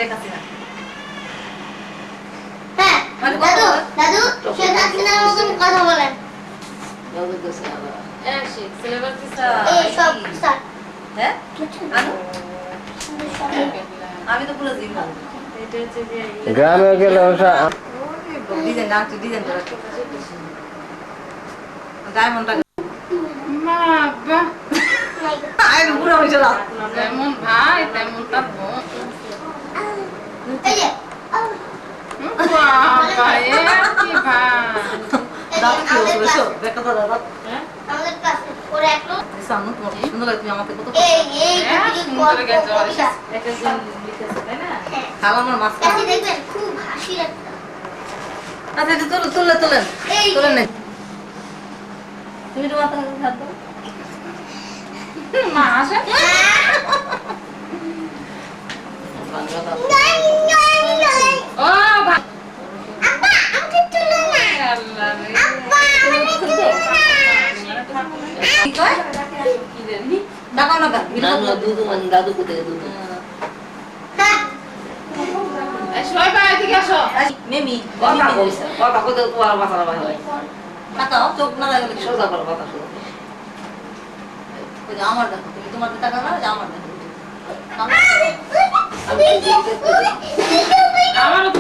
শেখ হাসিনা। হ্যাঁ দাদু দাদু শেখ হাসিনার মতন কথা বলেন। দাদু কাছে আবার সিলেবাস এই সব স্যার হ্যাঁ আমি তো পুরো জিম্মা গ্রামে গেলে ডিজাইন না তুই ডিজাইন করে ডায়মন্ডটা বাবা আই পুরো হইছে না যেমন ভাই তেমন তার বোন। এই যে বাবা এ কি ভাই দাও কি হইছে দেখো তো দাদা আমাদের ক্লাসে ওর এক লোক সামনে তোমার সুন্দর লাগে তুমি আমাকে কত এই সুন্দর গেছে একজন লিখেছে তাই না খালা আমার মাছ কাছে দেখবেন খুব হাসি একটা আচ্ছা এটা তুলেন এই তুলেন না তুমি তো মাথা হাত দাও মা আসে ও ভাই আপা আমাকে তুলো না আল্লাহ রে আপা আমাকে তুলো না কি কয় কি জানি ডাকাও না গা নানু দুধু মানে দাদু কোথায় দুধু এই সবাই বাইরে থেকে আসো মেমি কথা কইছে কথা কইতে তোমার মাথা না হয় তাকাও চোখ না লাগলে সোজা করো কথা শুনো ওই যে আমার দেখো তুমি তোমার দিকে তাকাও না যে আমার দেখো আমারও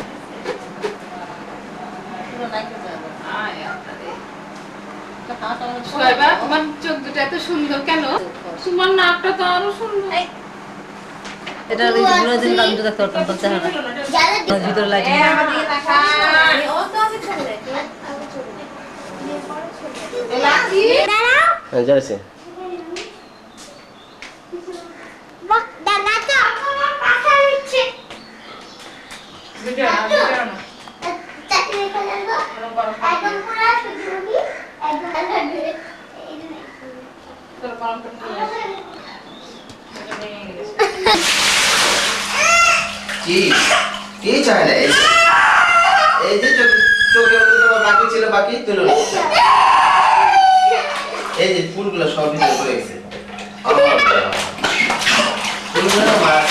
পুরো নাই করে যাবে আয় আল্লাহ রে তো হাত আমার শোয়বা তোমার চোখ দুটো এত সুন্দর কেন তোমার নাকটা তো আরো সুন্দর এটা ওই যে পুরো দিন আমি তো দেখতে পারতাম তোর চেহারা ভিতরে লাইটিং ও তো আমি চলে লাকি যাইছে বাহ দাদা তো আমার পাশে হচ্ছে ভিডিও না চাকরি করে গো একদম পুরো সুন্দরী একদম তোর গরম করতে কি কি চাইলে এই যে চোখে তোমার বাকি ছিল বাকি তুলো না। এই যে ফুলগুলো সব ভিতরে পড়ে গেছে ফুলগুলো মার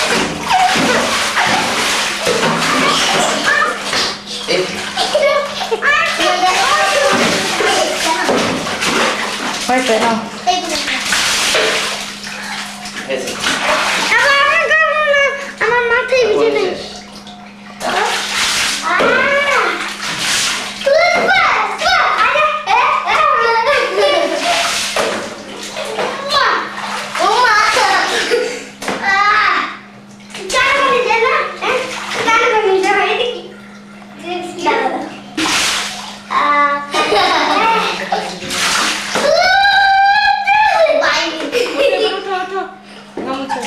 এই হয়তো না এই যে, আমার মাথায় ভিজে বলে দেয় শেষ। ওঠো ওঠো গামছা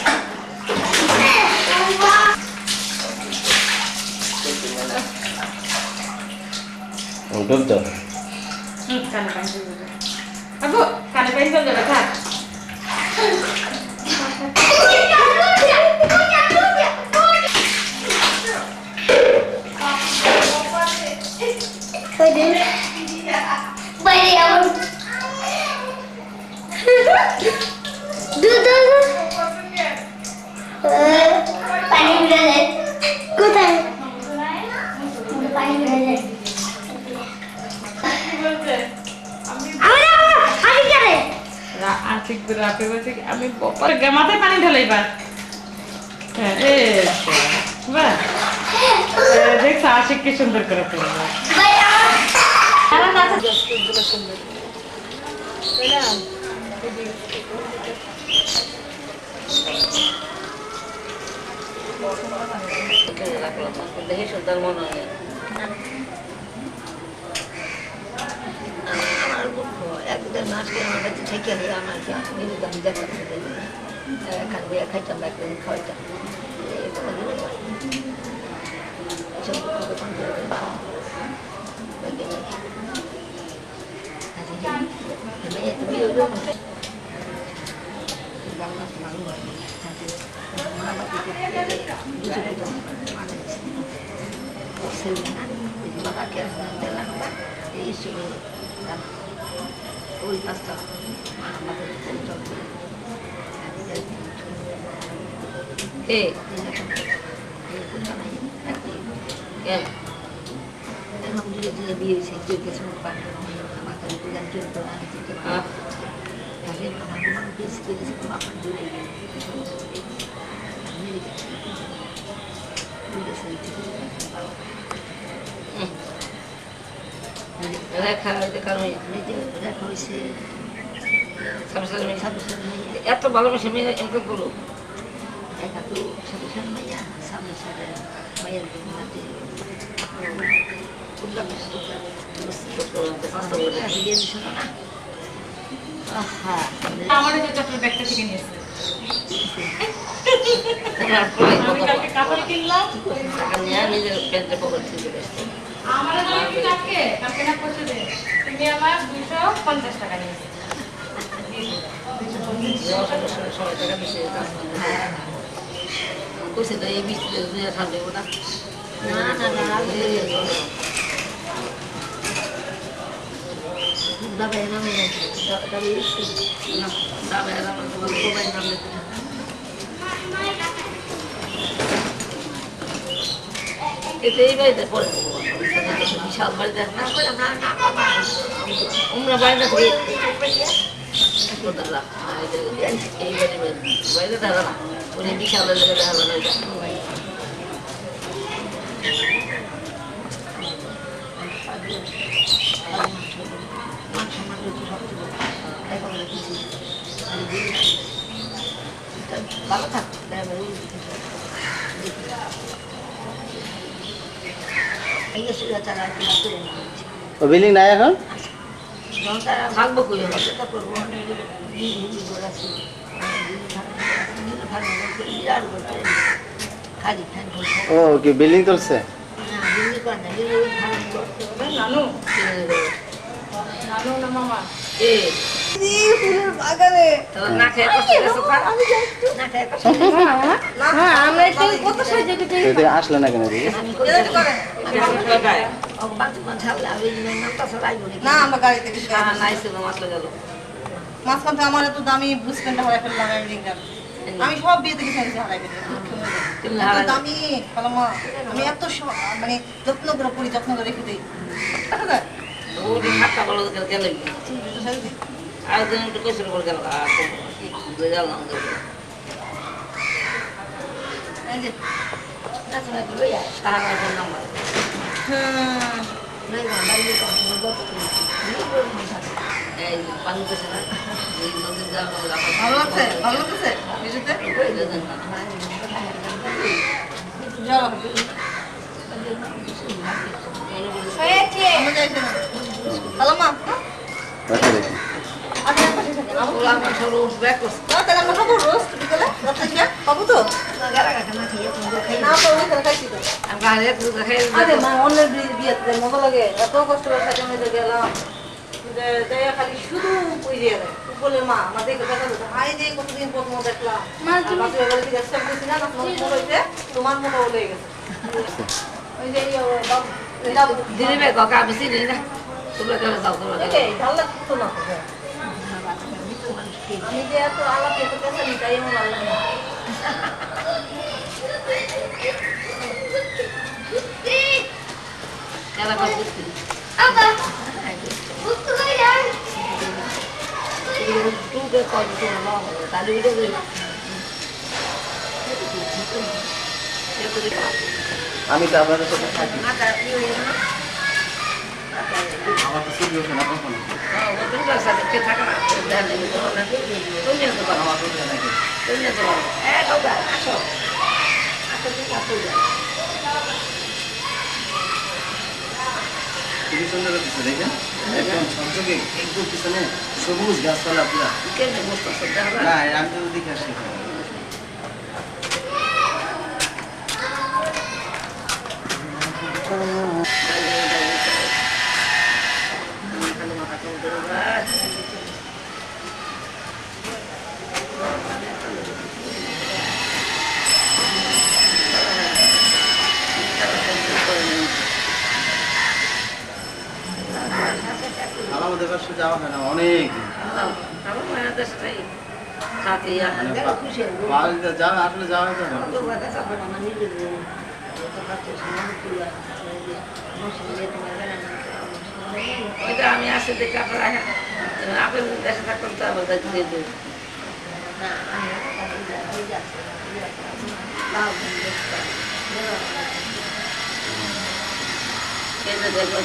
ডুব দাও কানে পানি চলে যাবে আবু কানে পানি চলে যাবে থাক বাইরে আমার দুধ পানি উড়ে যায় কোথায় পানি উড়ে যায় আমি করে আর্থিক রাতে বলছে আমি মাথায় পানি ঢালাইবার হ্যাঁ বাহ দেখছ আশিক কি সুন্দর করে ফেলবে দেখে সুন্দর মনে হয় আমার একদিন মাছকে আমার কাছে ঠেকে নিয়ে আমার নিজের দাম দেখাতে এখান দিয়ে খাইতাম একদিন খাওয়াইতাম ওই পাঁচটা কেন এখন ধীরে ধীরে বিয়ে হয়েছে কেউ কিছু পারে আমার কাছে পূজার কেউ তো আমি চিনতে পারি তাহলে আমার কোনো বেশি করেছে তো আমার দূরে রেখা কারণ রেখা হয়েছে এত ভালোবাসে মেয়ে এমন করলো একা তো সাথে সাথে মাইয়া সামনে সাথে মায়ের আমার যে চট্টগ্রাম ব্যাগটা থেকে নিয়েছে আমি কালকে কাপড় কিনলাম নিজের প্যান্টের পকেট থেকে আমার কালকে না করতে দে তুমি আমার 250 টাকা নিয়েছে সময় টাকা দিচ্ছে কইছে তো এই বৃষ্টিতে ঠান্ডা না না না না দাবে নামে দাবে না দাবে নামে তো মোবাইল নামে এতেই বাড়িতে পড়ে বিশাল বাড়ি দেখ না আমরা বাড়িতে থেকে এই বাড়িতে দেখা না উনি বিশাল দেখা হবে না ভালো থাক বিল্ডিং নাই এখন থাকবো কই ও কি বিল্ডিং চলছে নানু নানু না মামা না খেয়ে কষ্ট এদিকে আসলে না কেন এদিকে? না আমরা গাড়ি থেকে মাঝখান থেকে আমার এত দামি বুসপেনটা হারাই ফেললাম আমি সব বিয়ে থেকে ফেলছি হারাই ফেললাম দামি কালামা আমি এত মানে যত্ন করে পরি যত্ন করে রেখে দিই আরেকজন একটু কৈশোর করে গেল ভালো লাগছে ভালো লাগছে কিছুতে কালামা আচ্ছা দেখি তাহলে আমরা খাবো রোস্ট বিকেলে খাবো তো না খাইছি তো আরে মা অন্যের বিয়েতে মজা লাগে এত কষ্ট করে খাইতে আমি গেলাম খালি শুধু ওই যে বলে মা আমাদের দেখা যেত আই যে কতদিন প্রথম দেখলাম তোমার মতো বলে গেছে ওই যে দিদিবে কাকা বেশি দিই না তোমরা কেন যাও তোমরা ভালো লাগতো না আমি যে এত আলাপ করতেছি তাই আমার ভালো লাগে কেলা করতে আব্বা বুঝতে কই যান তুই কই দিতে না তাহলে ভিডিও আমি তো আপনাদের সাথে থাকি আমার তো শুরু হচ্ছে না কখনো তোমার সাথে কে থাকা না তুমি তো পারো আমার তো নাকি তুমি তো পারো বাবা আসো আসো তুমি আসো খুবই সুন্দর হচ্ছে দেখেন একদম ঝকঝকে একদম পিছনে সবুজ গাছপালা পুরা কেন মস্ত সদা না আমি তো দেখে আসছি আমাদের কাছে যাওয়া হয় না অনেক যাওয়া আসলে যাওয়া হয় তো ওইটা আমি আসে দেখে আপনারা আপেল দেখা থাকতাম তো আবার দিয়ে দেবো না কেন্দ্রে দেখবো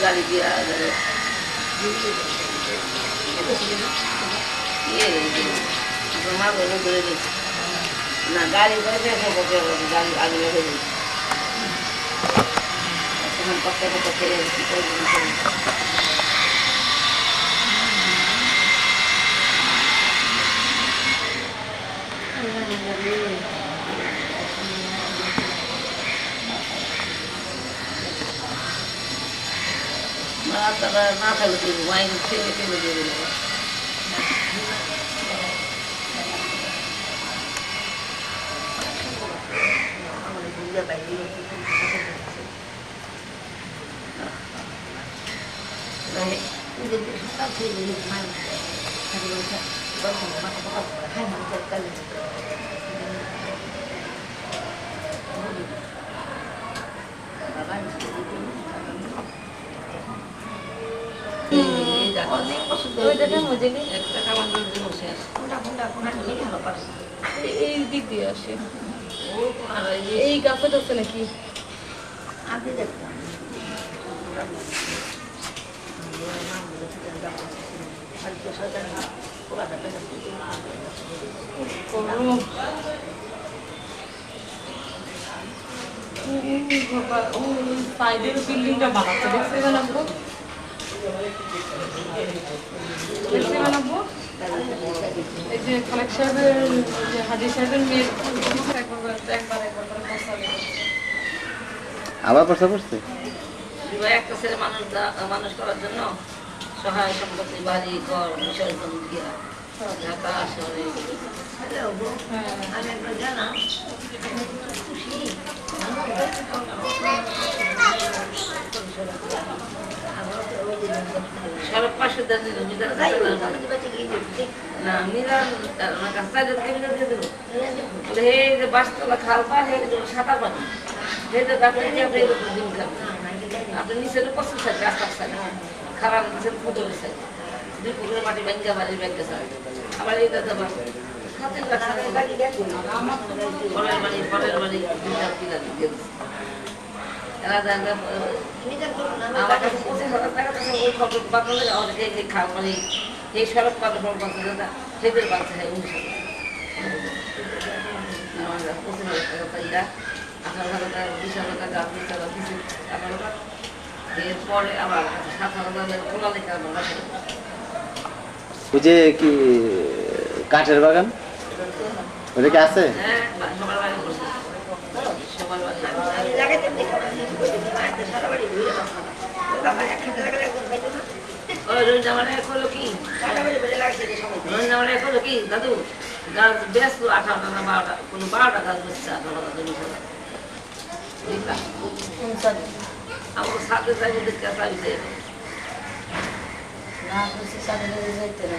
গাড়ি দিয়ে মা বলে ধরে দিচ্ছি না গাড়ি করে গাড়ি আগে লেগে দিচ্ছি এখন কষ্ট কষ্ট খেয়ে না খেলে তুই ওয়াইন খেলে খেলে দিয়ে দিল এই দিক দিয়ে আসে এই গাছে টাছে নাকি আগে দেখতাম সাইডের বিল্ডিংটা বানাচ্ছে দেখতে বানাবো এই যে খালেক সাহেবের যে হাজি সাহেবের মেয়ের একবার করে বসালে আবার প্রস্তাব করছে একটা ছেলে মানুষ করার জন্য সহায় সম্পত্তি বাড়ি ঘর বিষয় দিয়া ঢাকা শহরে আমি একবার জানা খুশি সড়ক পাশে না মিরা রাস্তায় দিয়ে দেবো হে যে বাসতলা খাল পা হে সাঁতার পানি হে যে গাছের দিন খাবে আপনি নিচের পশ্চিম সাইড রাস্তার সাইড খারাপ নিচের পুজোর সাইড দুই পুকুরের মাটি ব্যাংকে বাড়ির ব্যাংকে সাইড আবার এইটা দেবার পরের বাড়ি দুইটা পিলার দিয়ে দিচ্ছে আমার কাছে 25,000 টাকা ওই খবর বাতলে এই খাওয়া মানে এই সড়ক পাবে সেদের বাচ্চা হয় 25,000 টাকা 18,000 টাকা 20,000 টাকা 20,000 দিচ্ছে এরপরে আবার 7,000 খোলা লেখা আমার বাসায় ওই যে কি কাঠের বাগান ওটা কি আছে হ্যাঁ সবার বাড়ি বসে সবার বাড়ি দাদু গাছ ব্যস্ত 18টা না 12টা কোনো 12টা গাছ বেচছে 18টা আমার সাথে যাইব দেখতে চাইছে না খুশি সাথে যাইতে না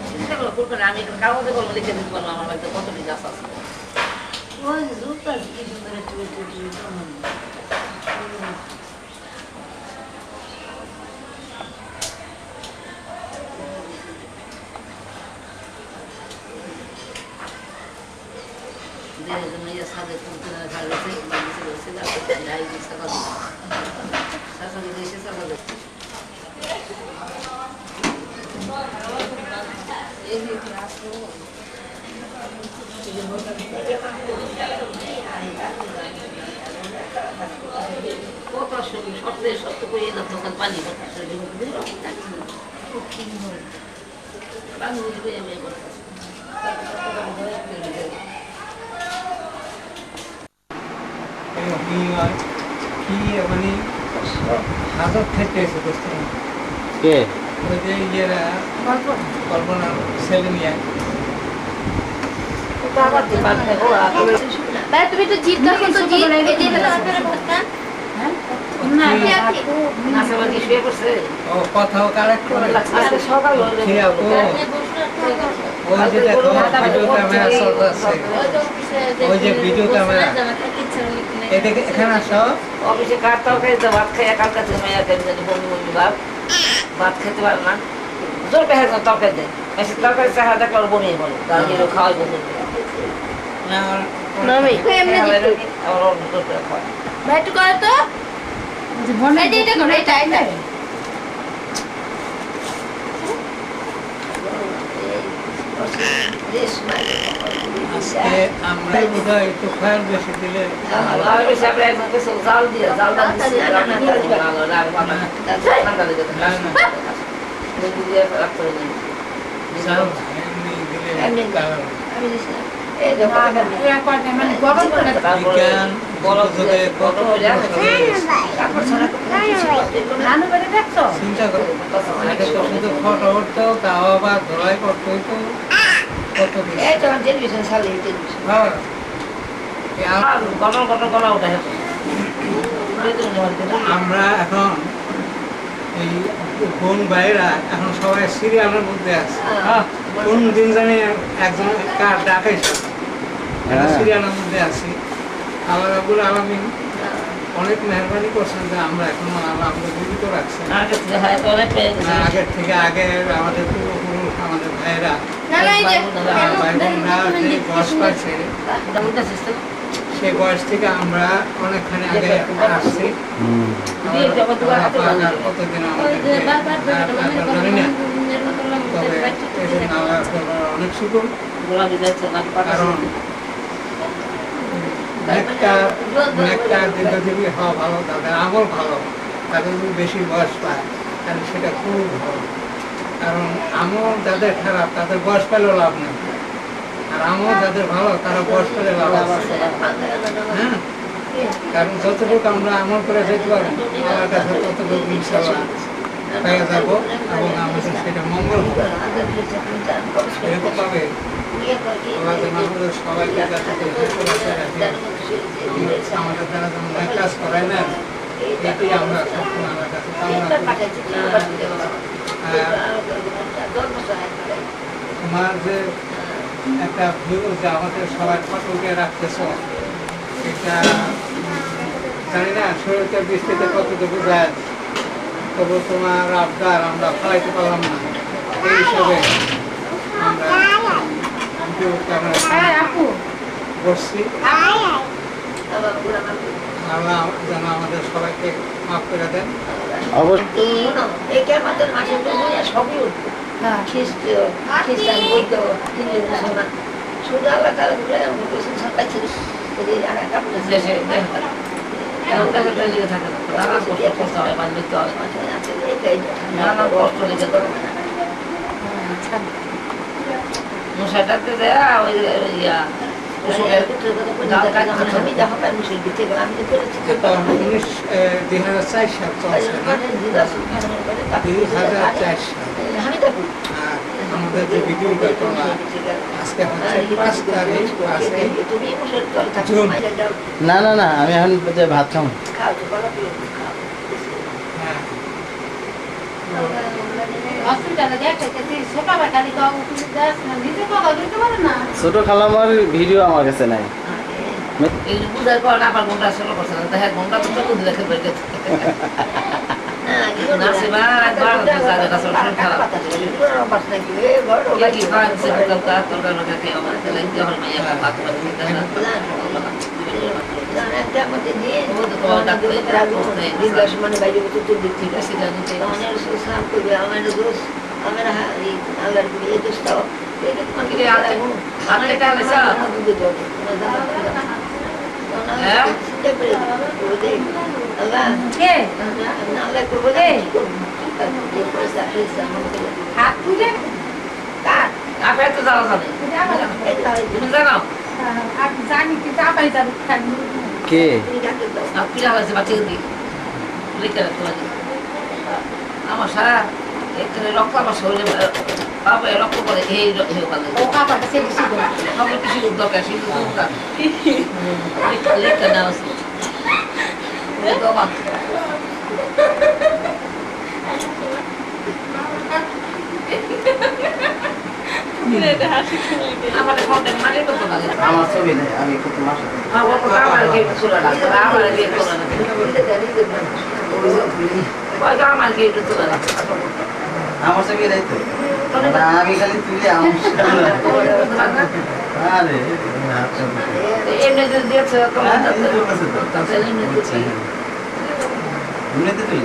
চিন্তা করবেন আমি কাগজে কলমে লিখে দিতে পারবো আমার বাড়িতে কতটি গাছ আছে ওই জুতা কি সুন্দর সাথে ভালো কত সপ্তাহে সত্য করে দোকান পানি মানে হাজার থেকে এসে বুঝতে কে ওই যে ইয়েরা কল্পনা ছেলে নিয়ে আবার দিয়ে পান খাবো আর ভাই তুমি তো জিত দেখো তো জিত এই যে এটা আপনারা বলতেন না আপনি নাসা বাকি শুয়ে পড়ছে ও কথাও কালেক্ট করে আজকে সকাল হলো কি আপু ওই যে দেখো ভিডিও ক্যামেরা চলতেছে ওই যে ভিডিও ক্যামেরা এদিকে এখানে আসো অফিসে কার তরকারি তো ভাত খাই একাল কাছে মেয়ে কেন জানি বমি বমি ভাত খেতে পারে না জোর পেহে তরকারি দেয় এসে তরকারি চাহা দেখলে ওর বমি বলে তার হিরো খাওয়াই বন্ধু না ভাই এমনি দিত আবার ওর জোর করে খাওয়ায় ভাই একটু করো তো এই যে এটা করো এটা আজকে আমরা বোধহয় একটু খয়াল বেশি দিলে জাল দিয়ে জাল ঠান্ডা লেগে চাল এমনি দিলে কালার মানে গরম করে বিজ্ঞান যুগে কত নানু বাড়ি দেখছো চিন্তা করো আগে তো শুধু ফটো উঠতো তাও আবার ধরাই করতে হইতো কত কিছু টেলিভিশন চালিয়ে টেলিভিশন হ্যাঁ গরম গরম গলা ওঠে আমরা এখন এই বোন ভাইরা এখন সবাই সিরিয়ালের মধ্যে আছে কোন দিন জানি একজন কার ডাকাইছে সিরিয়ালের মধ্যে আছি আল্লাহ রাব্বুল আলামিন অনেক মেহরবানি করছেন যে আমরা এখন আমাদের জীবিত রাখছেন আগের থেকে আগে আমাদের পূর্বপুরুষ আমাদের ভাইয়েরা না না এই যে ভাই বোনরা যে বয়স পাচ্ছে সেই বয়স থেকে আমরা অনেকখানি আগে আসছি কতদিন আমাদেরকে জানি না তবে এই জন্য আল্লাহর দরবারে অনেক শুকর কারণ নেককার দীর্ঘজীবী হওয়া ভালো তাদের আমল ভালো তাদের যদি বেশি বয়স পায় তাহলে সেটা খুব ভালো কারণ আমল যাদের খারাপ তাদের বয়স পেলেও লাভ নেই আর আমল যাদের ভালো তারা বয়স পেলে লাভ আছে হ্যাঁ কারণ যতটুকু আমরা আমল করে যেতে পারি আল্লাহর কাছে ততটুকু ইনশাআল্লাহ পেয়ে যাবো এবং আমাদের সেটা মঙ্গল হবে এরকম পাবে আল্লাহ যেন আমাদের সবাইকে যাতে আমাদের দ্বারা যেমন এক কাজ করায় না এটাই আমরা সবসময় আমার কাছে কামনা করি তোমার যে একটা ভিউ যে আমাদের সবাই ফটোকে রাখতেছ এটা জানি না শরীরটা বৃষ্টিতে কতটুকু যায় তবু তোমার আবদার আমরা ফলাইতে পারলাম না এই হিসাবে আমরা ভিডিও ক্যামেরা বসছি আল্লাহ যেন আমাদের সবাইকে মাফ করে দেন অবশ্যই সবই উঠবে খ্রিস্টান বৌদ্ধ হিন্দু মুসলমান শুধু আল্লাহ তারা দেশে লেগে থাকে নানা কষ্ট করতে হয় মানবিক হয় নানা কষ্ট লেগে মশাটাতে দেয়া ওই ইয়া ওষুধের আমি যা হবে আমি সেই দিতে গেলাম আমি করেছি 2004 সাল চলছে না 2004 সাল আমি দেখো আর আমাদের যে ভিডিওটা তোমরা আজকে হচ্ছে 5 তারিখ জুন না না না আমি এখন যে ভাত খাবো হ্যাঁ হসপিটালে দেখতে ছোট বাটালি তো নিজে কথা বলতে পারে না ছোট খালামার ভিডিও আমার কাছে নাই এই বুঝার পর আবার ঘন্টা ষোলো করছে না হ্যাঁ ঘন্টা তো চোখ দিলে খেতে নাসিবা একবার জায়গাটা সব খারাপ কি হয় সে কথা তোর লোকে কে আমার তাহলে কি হবে মাইয়া বাত করতে একটা মতে দিয়ে তো ডাক্তার রাখতে বিকাশ মানে বাইরে তো তো দিক থেকে সেটা নিতে আমাদের ইসলাম করবে আমাদের দোষ আমরা এই আল্লাহর বিয়ে দোষটাও এটা কি আছে আমি এটা আছে হ্যাঁ আল্লাহ কে আল্লাহ করবে রে হাত তুলে কাট আপনি তো জানো তুমি জানো আপনি জানি কি চাপাই যাবে কে আপনি হয়েছে বাচ্চা দিই লিখে রাখতে আমার সারা এখানে রক্ত আমার শরীরে বাবা রক্ত করে এই ভালো ও কাপড়টা সেটি ছিল সব কিছু দরকার শুধু দরকার লেখা না আছে বাবা আমার ফোনটা মাঝে কত লাগে আমার ছবি নেই, আমি একটু তোমার সাথে আমার গেট ছিল না আমার গেট ছিল না আমার গেট ছিল না আমার ছবি নেই তো না, আমি খালি তুলি আমার আরে এমনি যদি দিয়েছে তোমার এমনিতে তুলি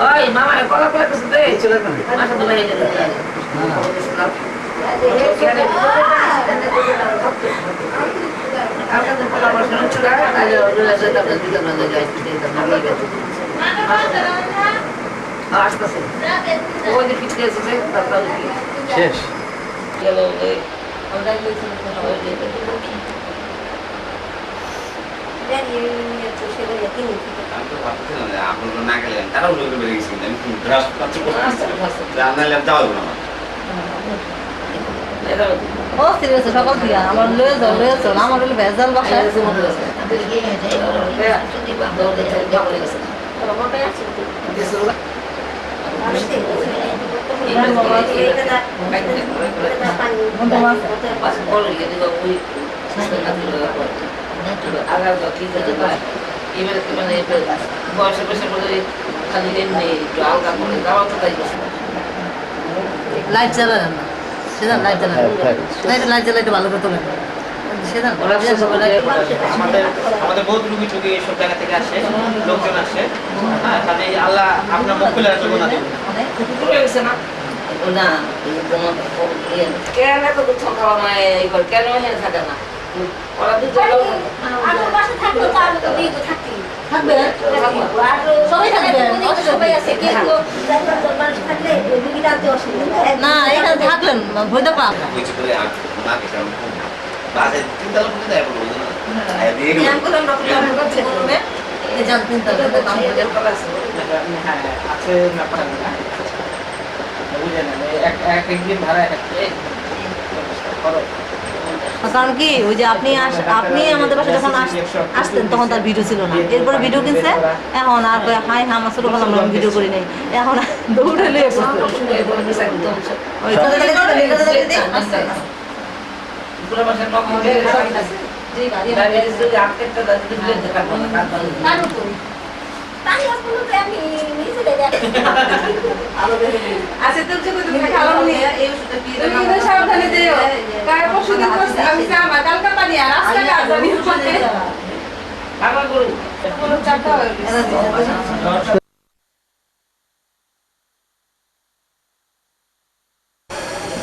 ওই মামা কলা কলা কিছু দে চলে কেন মাথা তো বাইরে গেল না না কালকে পরামর্শ ছিল আজ রোজা তাদের দিকে আমরা যাই আসতেছে ওই যে ফিটনেস আছে তারপর শেষ গেল এই আমরা গেছি আমি তো ভাবছিলাম যে আপনারা না গেলেন তারাও লোকে বেরিয়ে গেছিলেন আমি গ্রাস পাচ্ছি রান্না ল্যাব যাওয়া না ও সিরিয়াস সকাল থেকে আমার লয়ে যাও আমার হলে ভেজাল বাসায় বয়সে বসে বলে খালি এমনি একটু আলগা করে যাওয়া তো তাই লাইট জ্বালালেন না সেটা লাইট জ্বালালেন লাইট জ্বালাইতে ভালো করে তোলেন সেটা আমাদের বহুত রুগী টুগী সব জায়গা থেকে আসে, লোকজন আসে। হ্যাঁ, কাজে আল্লাহ আপনার মুখ খুলে রাখবে না দেবেন। পুরো গেছে না না কেন এত দুঃখ খাওয়া না এই করে কেন এখানে থাকে না ওরা দুটো আমার পাশে থাকতো তো আমি তো দিয়ে থাকি থাকবে সবাই থাকবে সবাই আছে কিন্তু মানুষ থাকলে রুগীটা আনতে অসুবিধা না এখানে থাকলেন ভয়তে পা কিছু করে আর না কিছু আমি খুব বাজে চিন্তা করতে দেয় বলবো না দিয়ে গেল জ্ঞান করলাম ডক্টর করছে করবে এই জান চিন্তা করতে কাম করে হ্যাঁ, আছে ব্যাপারটা না। বুঝলেন, একদিন ভাড়া খরচ। কারণ কি ওই যে আপনি আমাদের বাসায় যখন আসতেন তখন তার ভিডিও ছিল না এরপরে ভিডিও কিনছে এখন আর হাই হ্যাঁ আমার ছোট আমরা ভিডিও করি নাই এখন দৌড়ে লিয়ে সাবধানে যেও কার পরশু দিন আমি জামা কালকা পানি আর আজকে কাজ জানি কোনো চাপটা হয়ে গেছে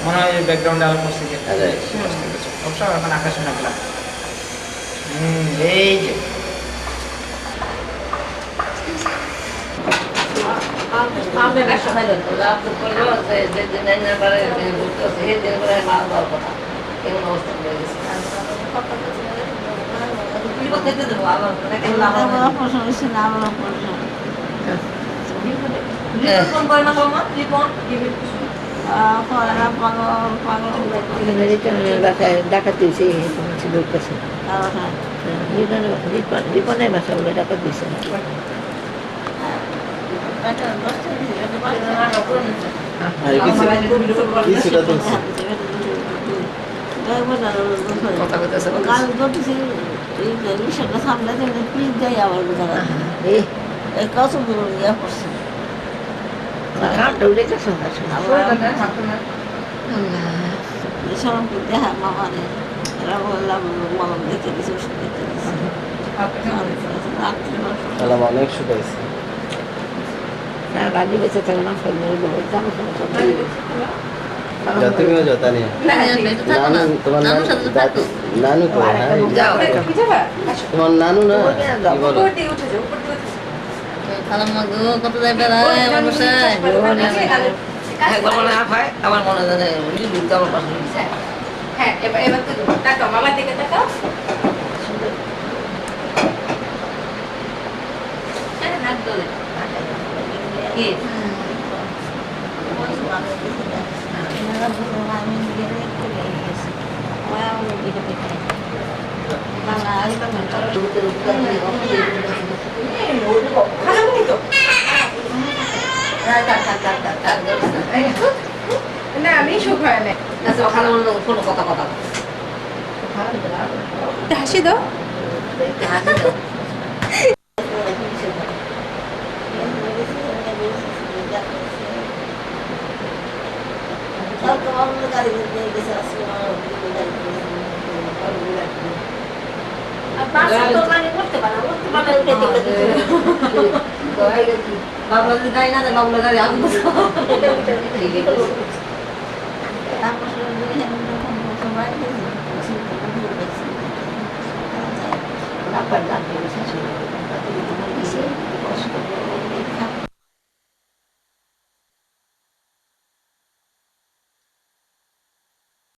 মনে হয় ব্যাকগ্রাউন্ডে আলো মস্তিকে অবশ্য এখন আকাশে না গেলাম এই যে ডাকাত দিয়েছে লোক কাছে রিপনের বাসা বলে ডাকাত দিয়েছে আর কিছুটা তুলছি অনেক শুকাইছে রাজি বেঁচে থাকে না তুমিও যাও তানিয়া নানু তোমার নানু তো হ্যাঁ তোমার নানু না কি বলো কত যাই বেড়ায় মানুষের একবার মনে হয় আমার মনে হয় আমার পাশে হ্যাঁ এবার তো টাকা মামার দিকে টাকা না আমি সুখ হয় না কোনো কথা কথা হাসি দাও বাবলা যদি গাড়ি না দেয় বাবলা গাড়ি আগুন ঠিক আছে